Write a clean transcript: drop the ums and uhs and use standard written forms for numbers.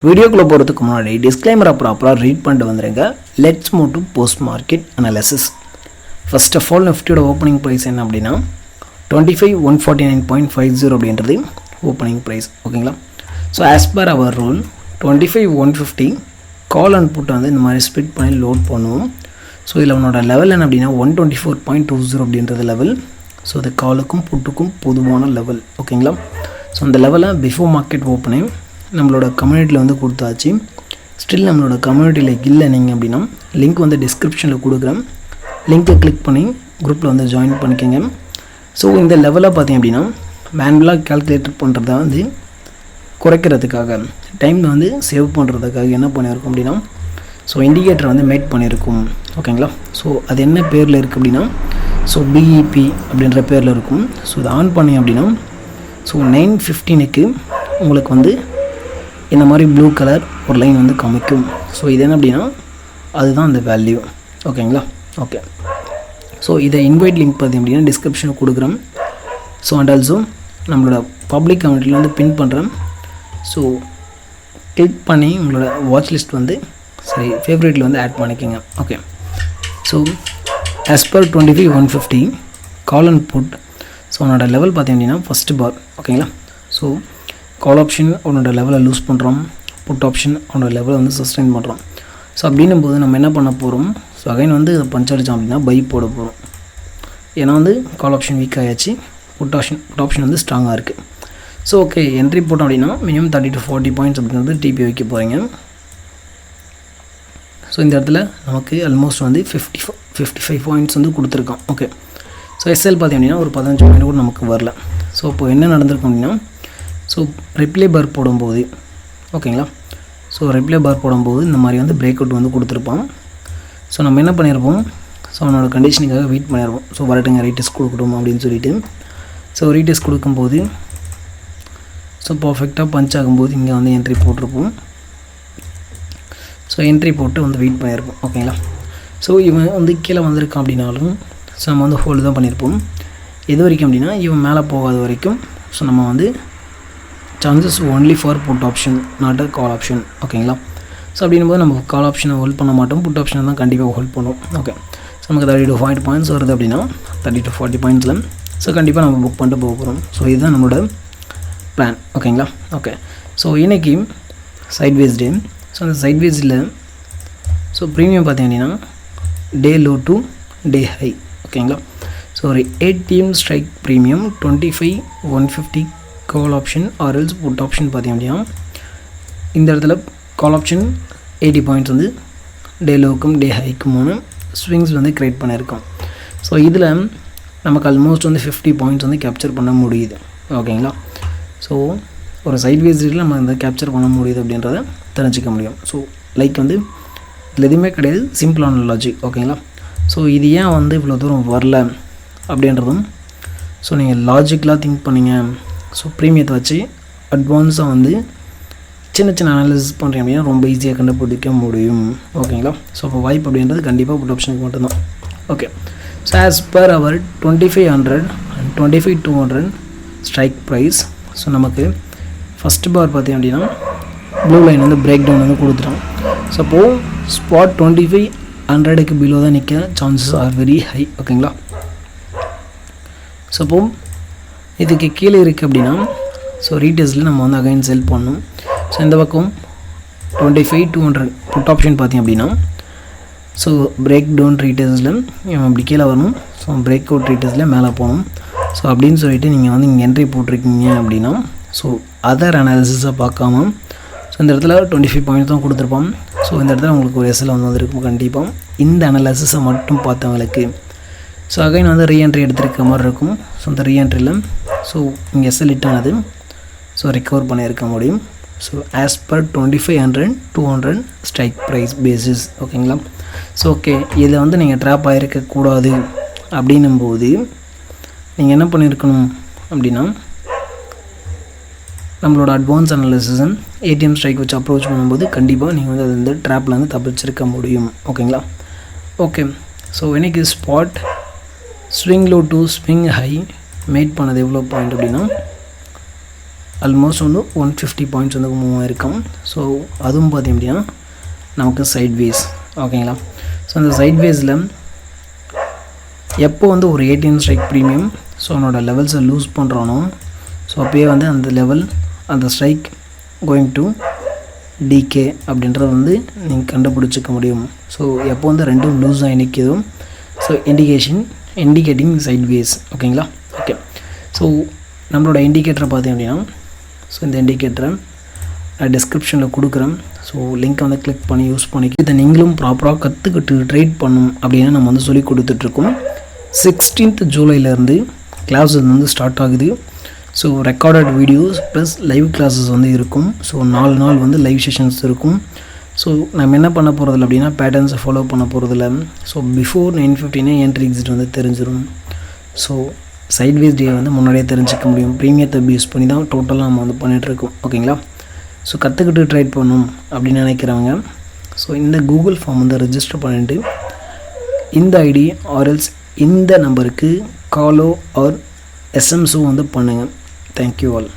வீடியோக்குள்ளே போகிறதுக்கு முன்னாடி டிஸ்க்ளைமரை ப்ராப்பராக ரீட் பண்ணிட்டு வந்துடுங்க. Let's move to post market analysis. First of all நிஃப்டியோட ஓப்பனிங் ப்ரைஸ் என்ன அப்படின்னா 25,149.50 அப்படின்றது ஓப்பனிங் ப்ரைஸ். ஓகேங்களா? So as per our rule 25,150 call and put வந்து இந்த மாதிரி ஸ்பிட் பண்ணி லோட் பண்ணுவோம். ஸோ இதில் உன்னோட லெவல் என்ன அப்படின்னா 124.20 அப்படின்றது லெவல். ஸோ இது காலுக்கும் புட்டுக்கும் பொதுவான லெவல். ஓகேங்களா? ஸோ அந்த லெவலை பிஃபோர் மார்க்கெட் ஓப்பனிங் நம்மளோட கம்யூனிட்டியில் வந்து கொடுத்தாச்சு. ஸ்டில் நம்மளோட கம்யூனிட்டியில் இல்லை நீங்கள் அப்படின்னா லிங்க் வந்து டிஸ்கிரிப்ஷனில் கொடுக்குறேன். லிங்க்கை கிளிக் பண்ணி குரூப்பில் வந்து ஜாயின் பண்ணிக்கோங்க. ஸோ இந்த லெவலாக பார்த்தீங்க அப்படின்னா மேனுவலாக கால்குலேட் பண்ணுறத வந்து குறைக்கிறதுக்காக டைமில் வந்து சேவ் பண்ணுறதுக்காக என்ன பண்ணியிருக்கோம் அப்படின்னா ஸோ இண்டிகேட்டர் வந்து மேக் பண்ணியிருக்கும். ஓகேங்களா? ஸோ அது என்ன பேரில் இருக்குது அப்படின்னா ஸோ பிஇபி அப்படின்ற பேரில் இருக்கும். ஸோ இதை ஆன் பண்ணி அப்படின்னா ஸோ 9:15 உங்களுக்கு வந்து இந்த மாதிரி ப்ளூ கலர் ஒரு லைன் வந்து காமிக்கும். ஸோ இது என்ன அப்படின்னா அதுதான் அந்த வேல்யூ. ஓகேங்களா? ஓகே. ஸோ இதை இன்வைட் லிங்க் பார்த்திங்க அப்படின்னா டிஸ்கிரிப்ஷனில் கொடுக்குறேன். ஸோ அண்ட் ஆல்சோ நம்மளோட பப்ளிக் கம்யூனிட்டியில் வந்து பின் பண்ணுறேன். ஸோ கிளிக் பண்ணி உங்களோட வாட்ச் லிஸ்ட் வந்து சரி ஃபேவரேட்டில் வந்து ஆட் பண்ணிக்கோங்க. Okay. So as per 25,150 call and put. So உன்னோட லெவல் பார்த்திங்க அப்படின்னா ஃபஸ்ட்டு பார். ஓகேங்களா? ஸோ கால் ஆப்ஷன் அவனோட லெவலை லூஸ் பண்ணுறோம், புட் ஆப்ஷன் அவனோட லெவலை வந்து சஸ்டெயின் பண்ணுறோம். ஸோ அப்படின்னும் போது நம்ம என்ன பண்ண போகிறோம், ஸோ அகைன் வந்து பஞ்ச் அடித்தோம் அப்படின்னா பை போட போகிறோம். ஏன்னா வந்து கால் ஆப்ஷன் வீக் ஆகிடுச்சு, புட் ஆப்ஷன் வந்து ஸ்ட்ராங்காக இருக்குது. ஸோ ஓகே, என்ட்ரி போட்டோம் அப்படின்னா மினிமம் 30 to 40 பாயிண்ட்ஸ் அப்படின்றது டிபி வைக்க போகிறீங்க. ஸோ இந்த இடத்துல நமக்கு ஆல்மோஸ்ட் வந்து 55 பாயிண்ட்ஸ் வந்து கொடுத்துருக்கோம். ஓகே. ஸோ எஸ்எல் பார்த்திங்க அப்படின்னா ஒரு 15 பாயிண்ட் கூட நமக்கு வரல. ஸோ இப்போ என்ன நடந்திருக்கும் அப்படின்னா ஸோ ரிப்ளே பார் போடும்போது ஓகேங்களா, ஸோ ரிப்ளே பார் போடும்போது இந்த மாதிரி வந்து பிரேக் அவுட் வந்து கொடுத்துருப்பான். ஸோ நம்ம என்ன பண்ணியிருப்போம், ஸோ அவனோட கண்டிஷனுக்காக வெயிட் பண்ணியிருப்போம். ஸோ வரட்டுங்க ரீடெஸ்ட் கொடுக்கட்டும் அப்படின்னு சொல்லிட்டு. ஸோ ரீடெஸ்ட் கொடுக்கும்போது ஸோ பர்ஃபெக்டாக பஞ்ச் ஆகும்போது இங்கே வந்து என்ட்ரி போட்டிருப்போம். ஸோ என்ட்ரி போட்டு வந்து வெயிட் பண்ணியிருப்போம். ஓகேங்களா? ஸோ இவன் வந்து கீழே வந்திருக்கான் அப்படின்னாலும் ஸோ நம்ம வந்து ஹோல்டு தான் பண்ணியிருப்போம். எது வரைக்கும் அப்படின்னா இவன் மேலே போகாத வரைக்கும். ஸோ நம்ம வந்து chances only for put option, not a call option. ஓகேங்களா? ஸோ அப்படின்னும்போது நம்ம கால் ஆப்ஷனை ஹோல்ட் பண்ண மாட்டோம், புட் ஆப்ஷனை தான் கண்டிப்பாக ஹோல்ட் பண்ணுவோம். ஓகே. ஸோ நமக்கு 30 to 40 பாயிண்ட்ஸ் வருது அப்படின்னா 30 to 40 பாயிண்ட்ஸில் ஸோ கண்டிப்பாக நம்ம புக் பண்ணிட்டு போக போகிறோம். ஸோ இதுதான் நம்மளோட பிளான். ஓகேங்களா? ஓகே. ஸோ இன்றைக்கி சைட்வேஸ் டே. ஸோ அந்த சைட்வேஸில் ஸோ ப்ரீமியம் பார்த்திங்க அப்படின்னா day low to day high. ஓகேங்களா? ஸோ ஒரு ATM strike premium 25,150 call option or else put option பார்த்திங்க அப்படின்னா இந்த இடத்துல கால் ஆப்ஷன் 80 பாயிண்ட்ஸ் வந்து டே லோவுக்கும் டே ஹைக்குமான ஸ்விங்ஸ் வந்து க்ரியேட் பண்ணியிருக்கோம். ஸோ இதில் நமக்கு ஆல்மோஸ்ட் வந்து 50 பாயிண்ட்ஸ் வந்து கேப்சர் பண்ண முடியுது. ஓகேங்களா? ஸோ ஒரு சைட்வேஸில் நம்ம வந்து கேப்சர் பண்ண முடியுது அப்படின்றத தெரிஞ்சிக்க முடியும். ஸோ லைக் வந்து இதில் எதுவுமே கிடையாது, சிம்பிளான லாஜிக். ஓகேங்களா? ஸோ இது ஏன் வந்து இவ்வளோ தூரம் வரல அப்படின்றதும் ஸோ நீங்கள் லாஜிக்கலாக திங்க் பண்ணிங்க. ஸோ ப்ரீமியத்தை வச்சு அட்வான்ஸாக வந்து சின்ன சின்ன அனாலிசிஸ் பண்ணுறீங்க அப்படின்னா ரொம்ப ஈஸியாக கண்டுபிடிக்க முடியும். ஓகேங்களா? ஸோ அப்போ வாய்ப்பு அப்படின்றது கண்டிப்பாக புட் ஆப்ஷனுக்கு மட்டும்தான். Okay. So as per our 2500 and 25,200 strike price. So நமக்கு ஃபஸ்ட்டு பார் பார்த்திங்க அப்படின்னா ப்ளூ லைன் வந்து பிரேக் டவுன் வந்து கொடுத்துட்டோம். ஸோ அப்போது ஸ்பாட் 2500க்கு பிலோ தான் நிற்க சான்சஸ் ஆர் வெரி ஹை. ஓகேங்களா? ஸோ அப்போது இதுக்கு கீழே இருக்குது அப்படின்னா ஸோ ரீடெஸ்ட்டில் நம்ம வந்து அகைன் செல் பண்ணணும். ஸோ இந்த பக்கம் 25,200 புட் ஆப்ஷன் பார்த்திங்க அப்படின்னா ஸோ பிரேக் டவுன் ரீடெஸ்ட்டில் அப்படி கீழே வரணும். ஸோ பிரேக் அவுட் ரீடெஸ்ட்டில் மேலே போகணும். ஸோ அப்படின்னு சொல்லிட்டு நீங்கள் வந்து இங்கே என்ட்ரி போட்டிருக்கீங்க அப்படின்னா ஸோ அதர் அனாலிசிஸை பார்க்காம ஸோ இந்த இடத்துல 25 பாயிண்ட் தான் கொடுத்துருப்பான். ஸோ இந்த இடத்துல உங்களுக்கு ஒரு எஸ்எல் வந்துருக்கும் கண்டிப்பாக. இந்த அனாலிசிஸை மட்டும் பார்த்தவங்களுக்கு ஸோ அகைன் வந்து ரீஎன்ட்ரி எடுத்துருக்க மாதிரி இருக்கும். ஸோ அந்த ரீஎன்ட்ரியில் ஸோ இங்கே எஸ்எல் ஹிட் ஆனது ஸோ ரிகவர் பண்ணியிருக்க முடியும். So as per 2500 200 strike price basis. ஓகேங்களா? ஸோ ஓகே, இதை வந்து நீங்கள் ட்ராப் ஆகிருக்கக்கூடாது அப்படின்னும்போது நீங்கள் என்ன பண்ணியிருக்கணும் அப்படின்னா நம்மளோட அட்வான்ஸ் அனாலிசிஸை ஏடிஎம் ஸ்ட்ரைக் வச்சு அப்ரோச் பண்ணும்போது கண்டிப்பாக நீங்கள் வந்து அது வந்து ட்ராப்பில் வந்து தப்பிச்சிருக்க முடியும். ஓகேங்களா? ஓகே. ஸோ இன்றைக்கி spot swing low to swing high made பண்ணது எவ்வளோ பாயிண்ட் அப்படின்னா ஆல்மோஸ்ட் வந்து 150 பாயிண்ட்ஸ் வந்து மூவ் ஆகிருக்கும். ஸோ அதுவும் பார்த்தீங்க அப்படின்னா நமக்கு சைட்வேஸ். ஓகேங்களா? ஸோ அந்த சைட்வேஸில் எப்போ வந்து ஒரு 18 ஸ்ட்ரைக் ப்ரீமியம் ஸோ அவனோட லெவல்ஸை லூஸ் பண்ணுறானோ ஸோ அப்போயே வந்து அந்த லெவல் அந்த ஸ்ட்ரைக் கோயிங் டு டிகே அப்படின்றது வந்து நீங்கள் கண்டுபிடிச்சிக்க முடியும். ஸோ எப்போ வந்து ரெண்டும் லூஸ் ஆகி நிற்கிதோ ஸோ இண்டிகேட்டிங் சைட்வேஸ். ஓகேங்களா? ஓகே. ஸோ நம்மளோட இண்டிகேட்டரை பார்த்தீங்க அப்படின்னா ஸோ இந்த இண்டிகேட்டரை நான் டிஸ்கிரிப்ஷனில் கொடுக்குறேன். ஸோ லிங்க்கை வந்து கிளிக் பண்ணி யூஸ் பண்ணிக்க. இதை நீங்களும் ப்ராப்பராக கற்றுக்கிட்டு ட்ரேட் பண்ணணும் அப்படின்னு நம்ம வந்து சொல்லி கொடுத்துட்ருக்கோம். 16th ஜூலைலேருந்து கிளாஸஸ் வந்து ஸ்டார்ட் ஆகுது. So recorded videos plus live classes வந்து இருக்கும். ஸோ 4 நாள் வந்து லைவ் செஷன்ஸ் இருக்கும். ஸோ நம்ம என்ன பண்ண போகிறதில்ல அப்படின்னா பேட்டர்ன்ஸை ஃபாலோ பண்ண போகிறதில்ல. ஸோ பிஃபோர் 9:59 என்ட்ரி எக்ஸிட் வந்து தெரிஞ்சிடும். ஸோ சைட்வேஸ் டே வந்து முன்னாடியே தெரிஞ்சிக்க முடியும். ப்ரீமியத்தை யூஸ் பண்ணி தான் டோட்டலாக நம்ம வந்து பண்ணிகிட்ருக்கோம். ஓகேங்களா? ஸோ கற்றுக்கிட்டு ட்ரேட் பண்ணணும் அப்படின்னு நினைக்கிறவங்க ஸோ இந்த கூகுள் ஃபார்ம் வந்து ரெஜிஸ்டர் பண்ணிவிட்டு இந்த ஐடி ஆர்எல்ஸ் இந்த நம்பருக்கு காலோ ஆர் எஸ்எம்ஸோ வந்து பண்ணுங்கள். Thank you all.